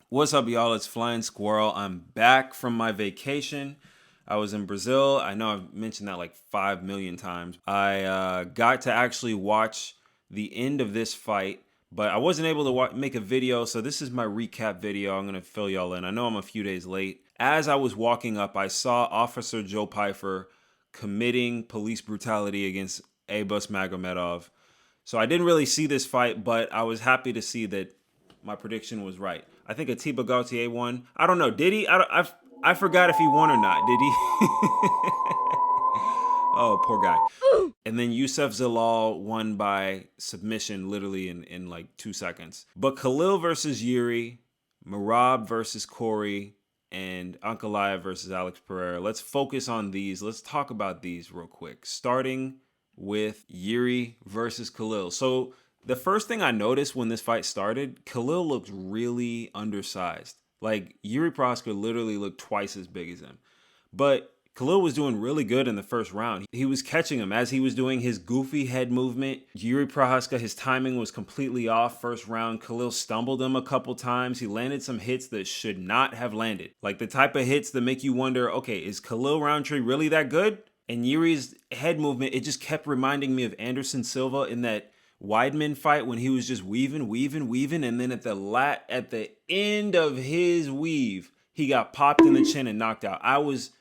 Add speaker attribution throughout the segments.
Speaker 1: What's up, y'all? It's Flying Squirrel. I'm back from my vacation. I was in Brazil. I know I've mentioned that like 5 million times. I got to actually watch the end of this fight, but I wasn't able to make a video, so this is my recap video. I'm going to fill y'all in. I know I'm a few days late. As I was walking up, I saw Officer Joe Pfeiffer committing police brutality against Abus Magomedov. So I didn't really see this fight, but I was happy to see that my prediction was right. I think Atiba Gautier won. I don't know. Did he? I forgot if he won or not. Did he? Oh, poor guy. And then Youssef Zalal won by submission literally in like 2 seconds. But Khalil versus Yuri, Merab versus Corey, and Ankalaev versus Alex Pereira. Let's focus on these. Let's talk about these real quick. Starting with Yuri versus Khalil. So the first thing I noticed when this fight started, Khalil looked really undersized. Like Yuri Prohaska literally looked twice as big as him. But Khalil was doing really good in the first round. He was catching him as he was doing his goofy head movement. Yuri Prohaska, his timing was completely off first round. Khalil stumbled him a couple times. He landed some hits that should not have landed. Like the type of hits that make you wonder, okay, is Khalil Roundtree really that good? And Yuri's head movement, it just kept reminding me of Anderson Silva in that Weidman fight when he was just weaving, and then at the end of his weave, he got popped in the chin and knocked out. I was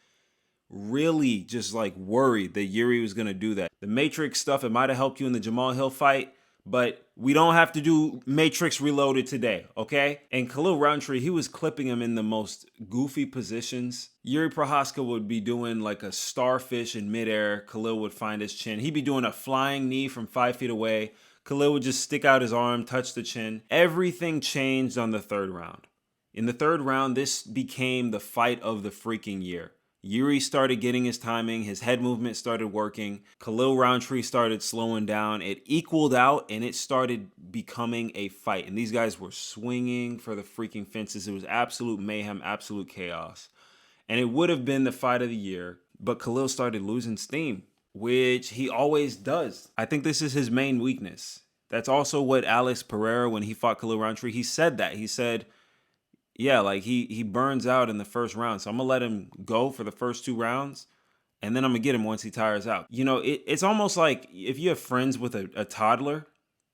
Speaker 1: really just like worried that Yuri was going to do that. The Matrix stuff, it might have helped you in the Jamal Hill fight, but we don't have to do Matrix Reloaded today, okay? And Khalil Roundtree, he was clipping him in the most goofy positions. Yuri Prohaska would be doing like a starfish in midair. Khalil would find his chin. He'd be doing a flying knee from 5 feet away. Khalil would just stick out his arm, touch the chin. Everything changed on the third round. In the third round, this became the fight of the freaking year. Yuri started getting his timing. His head movement started working. Khalil Roundtree started slowing down. It equaled out, and it started becoming a fight. And these guys were swinging for the freaking fences. It was absolute mayhem, absolute chaos. And it would have been the fight of the year, but Khalil started losing steam, which he always does. I think this is his main weakness. That's also what Alex Pereira, when he fought Khalil Roundtree, he said that. He said, yeah, like he burns out in the first round. So I'm going to let him go for the first 2 rounds, and then I'm going to get him once he tires out. You know, it's almost like if you have friends with a toddler.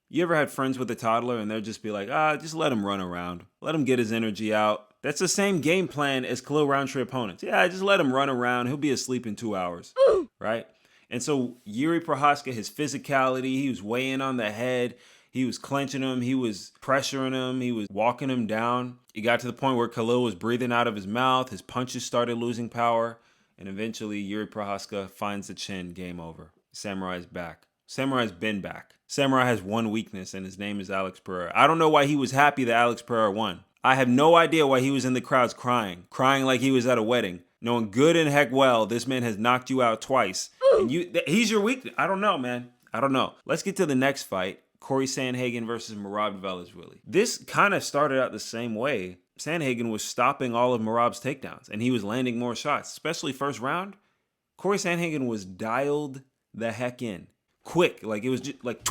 Speaker 1: You ever had friends with a toddler and they'll just be like, just let him run around. Let him get his energy out. That's the same game plan as Khalil Roundtree opponents. Yeah, just let him run around. He'll be asleep in 2 hours, right? And so Yuri Prohaska, his physicality, he was weighing on the head. He was clenching him. He was pressuring him. He was walking him down. It got to the point where Khalil was breathing out of his mouth. His punches started losing power. And eventually, Yuri Prohaska finds the chin. Game over. Samurai's back. Samurai's been back. Samurai has one weakness, and his name is Alex Pereira. I don't know why he was happy that Alex Pereira won. I have no idea why he was in the crowds crying like he was at a wedding, knowing good and heck well this man has knocked you out twice. And he's your weakness. I don't know, man. I don't know. Let's get to the next fight. Corey Sandhagen versus Merab Dvalishvili. This kind of started out the same way. Sandhagen was stopping all of Merab's takedowns, and he was landing more shots, especially first round. Corey Sandhagen was dialed the heck in. Quick, like it was just like,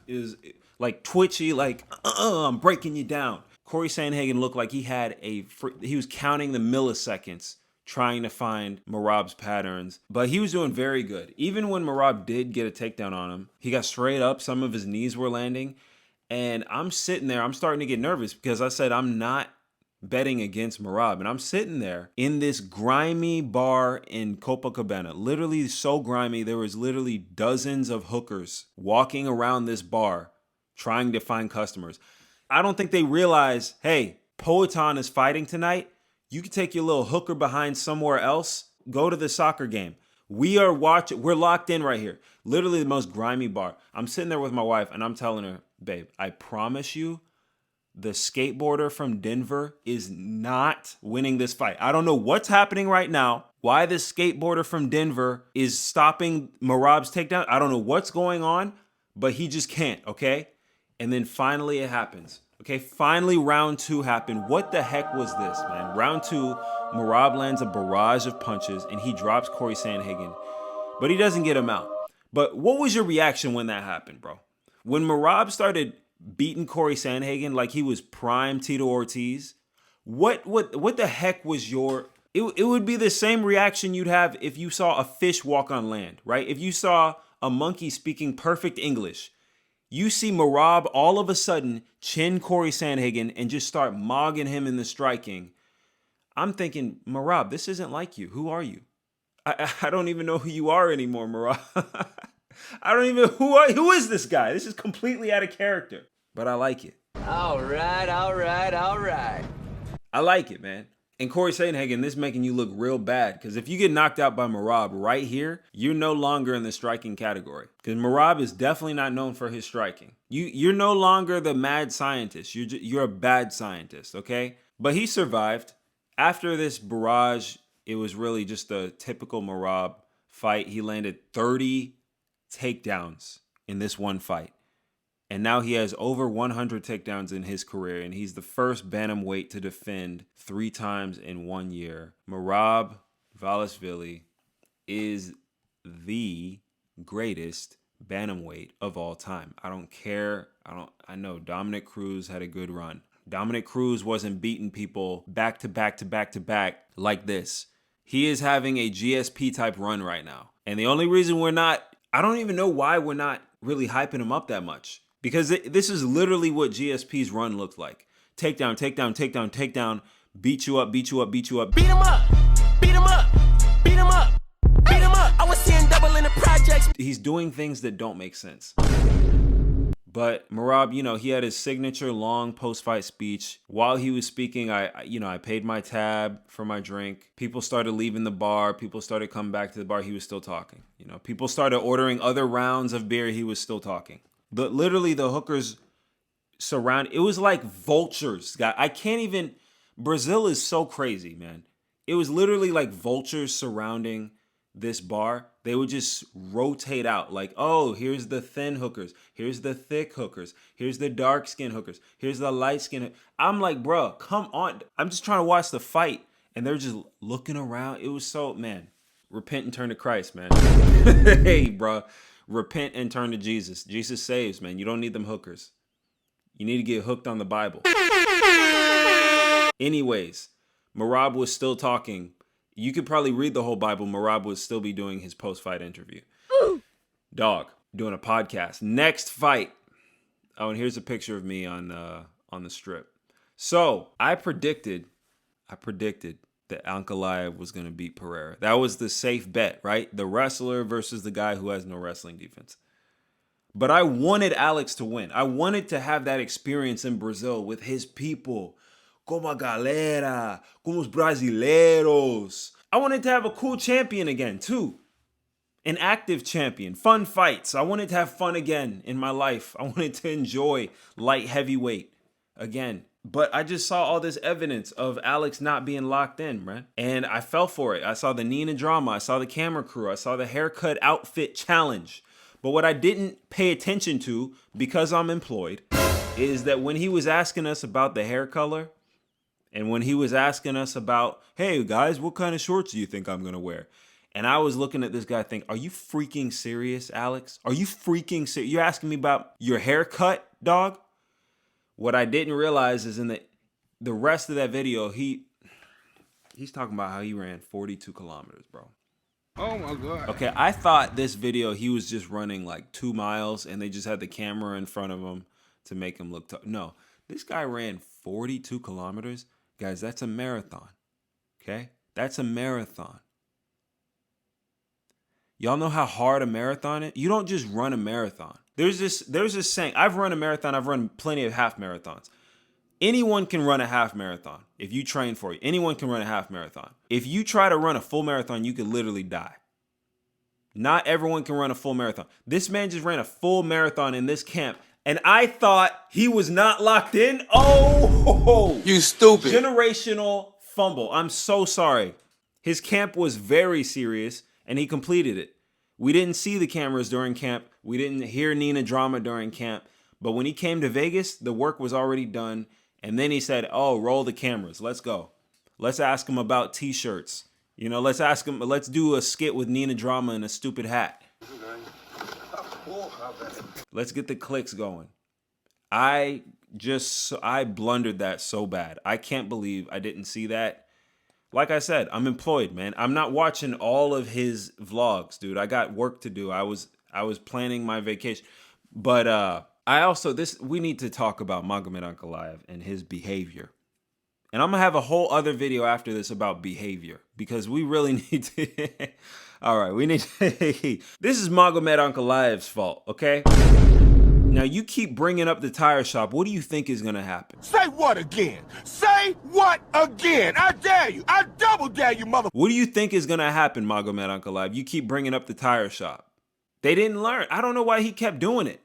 Speaker 1: it was like twitchy, like, I'm breaking you down. Corey Sandhagen looked like he was counting the milliseconds trying to find Merab's patterns, but he was doing very good. Even when Merab did get a takedown on him, he got straight up. Some of his knees were landing, and I'm sitting there. I'm starting to get nervous because I said I'm not betting against Merab, and I'm sitting there in this grimy bar in Copacabana, literally so grimy. There was literally dozens of hookers walking around this bar trying to find customers. I don't think they realize, hey, Poatan is fighting tonight. You can take your little hooker behind somewhere else. Go to the soccer game. We're locked in right here. Literally the most grimy bar. I'm sitting there with my wife and I'm telling her, babe, I promise you, the skateboarder from Denver is not winning this fight. I don't know what's happening right now. Why the skateboarder from Denver is stopping Merab's takedown. I don't know what's going on, but he just can't, okay? And then finally it happens. Okay, finally round 2 happened. What the heck was this, man? Round 2, Merab lands a barrage of punches and he drops Corey Sandhagen, but he doesn't get him out. But what was your reaction when that happened, bro? When Merab started beating Corey Sandhagen like he was prime Tito Ortiz, What the heck was your... It would be the same reaction you'd have if you saw a fish walk on land, right? If you saw a monkey speaking perfect English. You see Merab all of a sudden chin Corey Sandhagen and just start mogging him in the striking. I'm thinking, Merab, this isn't like you. Who are you? I don't even know who you are anymore, Merab. I don't even... Who is this guy? This is completely out of character. But I like it.
Speaker 2: All right.
Speaker 1: I like it, man. And Corey Sandhagen, this is making you look real bad. Because if you get knocked out by Merab right here, you're no longer in the striking category. Because Merab is definitely not known for his striking. You're no longer the mad scientist. You're a bad scientist, okay? But he survived. After this barrage, it was really just a typical Merab fight. He landed 30 takedowns in this one fight. And now he has over 100 takedowns in his career, and he's the first bantamweight to defend 3 times in 1 year. Merab Dvalishvili is the greatest bantamweight of all time. I don't care. I know Dominic Cruz had a good run. Dominic Cruz wasn't beating people back to back to back to back like this. He is having a GSP type run right now. And the only reason I don't even know why we're not really hyping him up that much. Because this is literally what GSP's run looked like. Takedown, takedown, takedown, takedown. Beat you up, beat you up, beat you up.
Speaker 3: Beat him up, beat him up, beat him up, beat him up. I was seeing double in the projects.
Speaker 1: He's doing things that don't make sense. But Merab, he had his signature long post-fight speech. While he was speaking, I paid my tab for my drink. People started leaving the bar. People started coming back to the bar. He was still talking. People started ordering other rounds of beer. He was still talking. Literally, the hookers surround. It was like vultures. I can't even... Brazil is so crazy, man. It was literally like vultures surrounding this bar. They would just rotate out like, oh, here's the thin hookers. Here's the thick hookers. Here's the dark skin hookers. Here's the light skin. I'm like, bro, come on. I'm just trying to watch the fight. And they're just looking around. It was so, man, repent and turn to Christ, man. Hey, bro. Repent and turn to Jesus. Jesus saves, man. You don't need them hookers. You need to get hooked on the Bible. Anyways, Merab was still talking. You could probably read the whole Bible. Merab would still be doing his post-fight interview. Dog, doing a podcast. Next fight. Oh, and here's a picture of me on the strip. So I predicted that Ankalaev was going to beat Pereira. That was the safe bet, right? The wrestler versus the guy who has no wrestling defense. But I wanted Alex to win. I wanted to have that experience in Brazil with his people. Como a galera, como os brasileiros. I wanted to have a cool champion again, too. An active champion. Fun fights. I wanted to have fun again in my life. I wanted to enjoy light heavyweight again. But I just saw all this evidence of Alex not being locked in, man. And I fell for it. I saw the Nina drama. I saw the camera crew. I saw the haircut outfit challenge. But what I didn't pay attention to, because I'm employed, is that when he was asking us about the hair color, and when he was asking us about, hey, guys, what kind of shorts do you think I'm going to wear? And I was looking at this guy thinking, are you freaking serious, Alex? Are you freaking serious? You're asking me about your haircut, dog? What I didn't realize is in the rest of that video, he's talking about how he ran 42 kilometers, bro.
Speaker 4: Oh, my God.
Speaker 1: Okay, I thought this video, he was just running like 2 miles, and they just had the camera in front of him to make him look tough. No, this guy ran 42 kilometers. Guys, that's a marathon, okay? That's a marathon. Y'all know how hard a marathon is? You don't just run a marathon. There's this saying, I've run a marathon, I've run plenty of half marathons. Anyone can run a half marathon if you train for it. Anyone can run a half marathon. If you try to run a full marathon, you could literally die. Not everyone can run a full marathon. This man just ran a full marathon in this camp, and I thought he was not locked in. Oh,
Speaker 4: You stupid.
Speaker 1: generational fumble. I'm so sorry. His camp was very serious, and he completed it. We didn't see the cameras during camp. We didn't hear Nina drama during camp. But when he came to Vegas, the work was already done. And then he said, oh, roll the cameras. Let's go. Let's ask him about T-shirts. Let's ask him. Let's do a skit with Nina drama and a stupid hat. Let's get the clicks going. I I blundered that so bad. I can't believe I didn't see that. Like I said, I'm employed, man. I'm not watching all of his vlogs, dude. I got work to do. I was planning my vacation. But we need to talk about Magomed Ankalaev and his behavior. And I'm going to have a whole other video after this about behavior because we really need to. All right, we need to. This is Magomed Ankalaev's fault, okay? Now, you keep bringing up the tire shop. What do you think is going to happen?
Speaker 2: Say what again? Say what again? I dare you. I double dare you, mother.
Speaker 1: What do you think is going to happen, Magomed Ankalaev? You keep bringing up the tire shop. They didn't learn. I don't know why he kept doing it.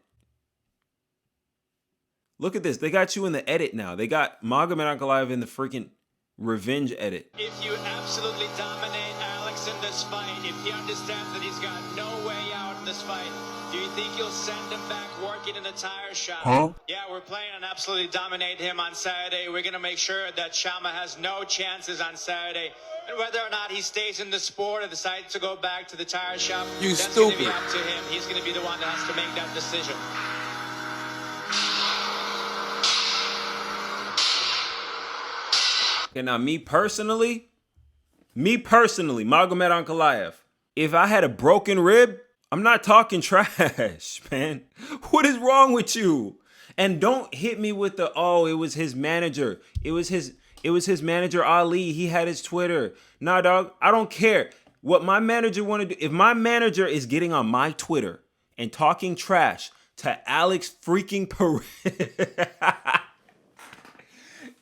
Speaker 1: Look at this. They got you in the edit now. They got Magomed Ankalaev in the freaking revenge edit.
Speaker 5: If you absolutely dominate Alex in this fight, if he understands that he's got no way out in this fight, do you think you'll send him back working in the tire shop?
Speaker 2: Huh?
Speaker 5: Yeah, we're planning on absolutely dominate him on Saturday. We're going to make sure that Shama has no chances on Saturday. And whether or not he stays in the sport or decides to go back to the tire shop, that's going to be up to him. He's going to be the one that has to make that decision.
Speaker 1: Okay, now me personally, Magomed Ankalaev, if I had a broken rib, I'm not talking trash, man. What is wrong with you? And don't hit me with the, oh, it was his manager. It was his manager, Ali. He had his Twitter. Nah, dog, I don't care. What my manager want to do, if my manager is getting on my Twitter and talking trash to Alex freaking Pereira,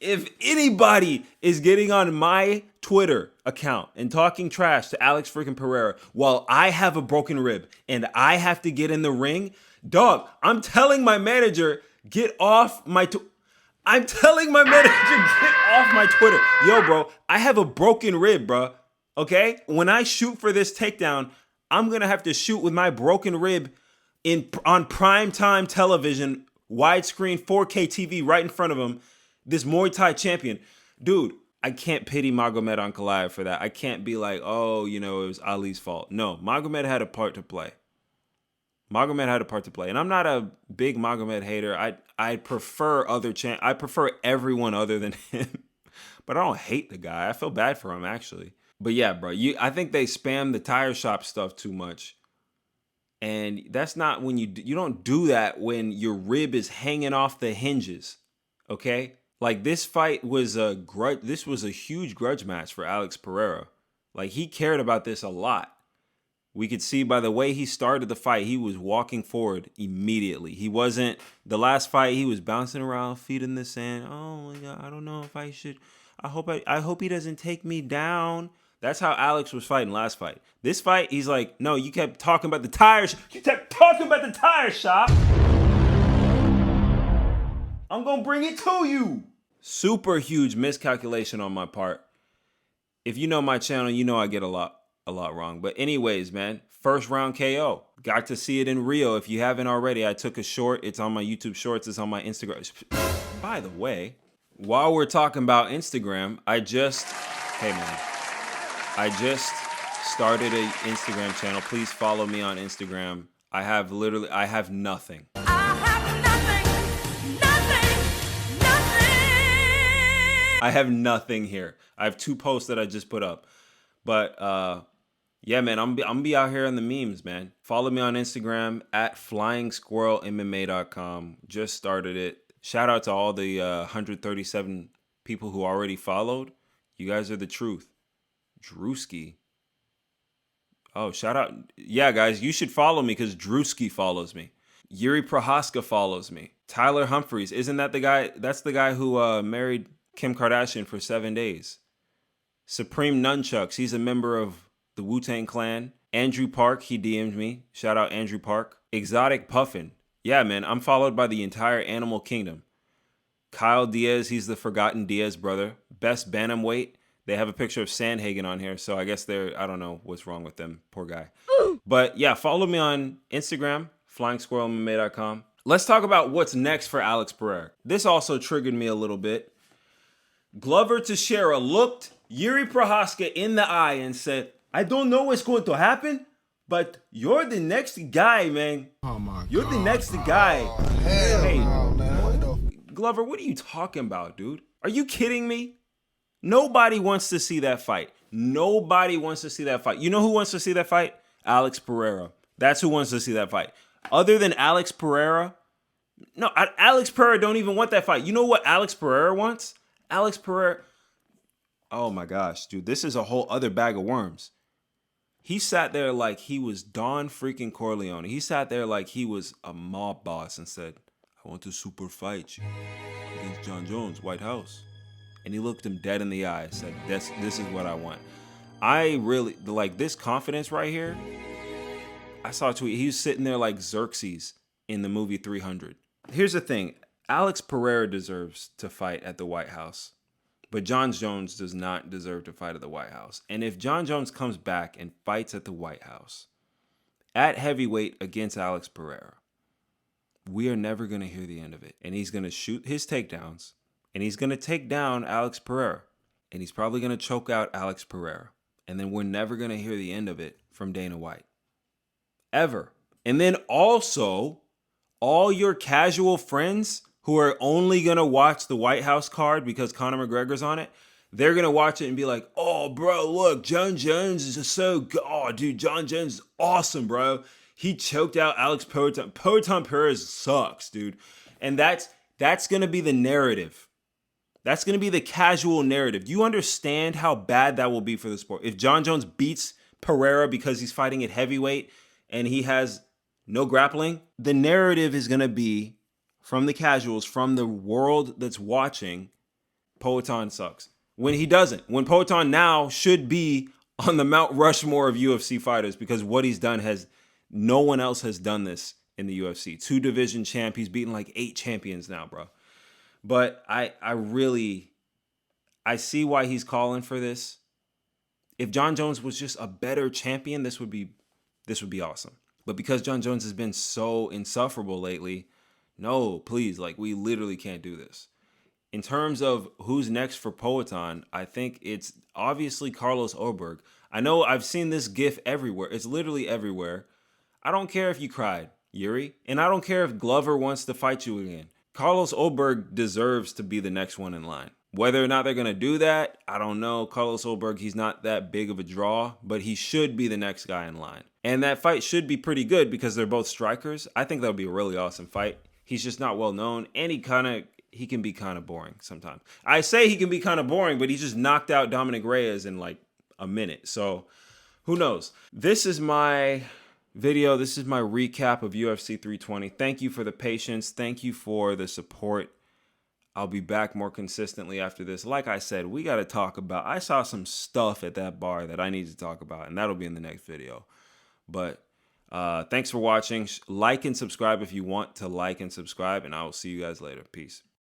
Speaker 1: if anybody is getting on my Twitter account and talking trash to Alex freaking Pereira while I have a broken rib and I have to get in the ring, I'm telling my manager, get off my I'm telling my manager, get off my Twitter. Yo, bro, I have a broken rib, bro. Okay? When I shoot for this takedown, I'm going to have to shoot with my broken rib on primetime television, widescreen 4K TV right in front of him, this Muay Thai champion. Dude, I can't pity Magomed Ankalaev for that. I can't be like, oh, it was Ali's fault. No, Magomed had a part to play. And I'm not a big Magomed hater. I prefer I prefer everyone other than him. But I don't hate the guy. I feel bad for him, actually. But yeah, bro, I think they spam the tire shop stuff too much. And that's not when you don't do that when your rib is hanging off the hinges. Okay? Like, this fight was this was a huge grudge match for Alex Pereira. Like, he cared about this a lot. We could see by the way he started the fight, he was walking forward immediately. He wasn't, the last fight, he was bouncing around, feet in the sand. Oh my God, I don't know if I should, I hope he doesn't take me down. That's how Alex was fighting last fight. This fight, he's like, no, you kept talking about the tires. You kept talking about the tire shop. I'm going to bring it to you. Super huge miscalculation on my part. If you know my channel, you know I get a lot wrong. But anyways, man, first round KO. Got to see it in Rio. If you haven't already, I took a short. It's on my YouTube Shorts. It's on my Instagram. By the way, while we're talking about Instagram, I just started an Instagram channel. Please follow me on Instagram. I have nothing. I have nothing here. I have 2 posts that I just put up. But yeah, man, I'm gonna be out here in the memes, man. Follow me on Instagram at FlyingSquirrelMMA.com. Just started it. Shout out to all the 137 people who already followed. You guys are the truth. Drewski. Oh, shout out. Yeah, guys, you should follow me because Drewski follows me. Yuri Prohaska follows me. Tyler Humphreys. Isn't that the guy? That's the guy who married Kim Kardashian for 7 days. Supreme Nunchucks. He's a member of the Wu-Tang Clan. Andrew Park. He DM'd me. Shout out Andrew Park. Exotic Puffin. Yeah, man. I'm followed by the entire animal kingdom. Kyle Diaz. He's the forgotten Diaz brother. Best Bantamweight. They have a picture of Sandhagen on here, so I guess I don't know what's wrong with them. Poor guy. But yeah, follow me on Instagram, FlyingSquirrelMMA.com. Let's talk about what's next for Alex Pereira. This also triggered me a little bit. Glover Teixeira looked Yuri Prohaska in the eye and said, I don't know what's going to happen, but you're the next guy, man.
Speaker 2: Oh my God.
Speaker 1: You're the next guy. Hey, Glover, what are you talking about, dude? Are you kidding me? Nobody wants to see that fight. Nobody wants to see that fight. You know who wants to see that fight? Alex Pereira. That's who wants to see that fight. Other than Alex Pereira, no, Alex Pereira don't even want that fight. You know what Alex Pereira wants? Alex Pereira. Oh my gosh, dude, this is a whole other bag of worms. He sat there like he was Don freaking Corleone. He sat there like he was a mob boss and said, I want to super fight you against John Jones, White House. And he looked him dead in the eye and said, this is what I want. I really, like this confidence right here. I saw a tweet. He was sitting there like Xerxes in the movie 300. Here's the thing. Alex Pereira deserves to fight at the White House. But John Jones does not deserve to fight at the White House. And if John Jones comes back and fights at the White House, at heavyweight against Alex Pereira, we are never going to hear the end of it. And he's going to shoot his takedowns. And he's going to take down Alex Pereira. And he's probably going to choke out Alex Pereira. And then we're never going to hear the end of it from Dana White. Ever. And then also, all your casual friends who are only going to watch the White House card because Conor McGregor's on it, they're going to watch it and be like, oh, bro, look, John Jones is just so good. Oh, dude, John Jones is awesome, bro. He choked out Alex Poatan. Poatan Perez sucks, dude. And that's going to be the narrative. That's going to be the casual narrative. Do you understand how bad that will be for the sport? If John Jones beats Pereira because he's fighting at heavyweight and he has no grappling, the narrative is going to be from the casuals, from the world that's watching, Poatan sucks. When he doesn't. When Poatan now should be on the Mount Rushmore of UFC fighters because what he's done no one else has done this in the UFC. 2 division champ. He's beaten like 8 champions now, bro. But I see why he's calling for this. If John Jones was just a better champion, this would be awesome. But because John Jones has been so insufferable lately, no, please, like we literally can't do this. In terms of who's next for Poatan, I think it's obviously Carlos Oberg. I know I've seen this gif everywhere. It's literally everywhere. I don't care if you cried, Yuri, and I don't care if Glover wants to fight you again. Carlos Oberg deserves to be the next one in line. Whether or not they're going to do that, I don't know. Carlos Oberg, he's not that big of a draw, but he should be the next guy in line. And that fight should be pretty good because they're both strikers. I think that'll be a really awesome fight. He's just not well known, and he can be kind of boring sometimes. I say he can be kind of boring, but he just knocked out Dominic Reyes in like a minute. So who knows? This is my video. This is my recap of UFC 320. Thank you for the patience. Thank you for the support. I'll be back more consistently after this. Like I said, we got to talk about, I saw some stuff at that bar that I need to talk about, and that'll be in the next video. But thanks for watching. Like and subscribe if you want to like and subscribe, and I will see you guys later. Peace.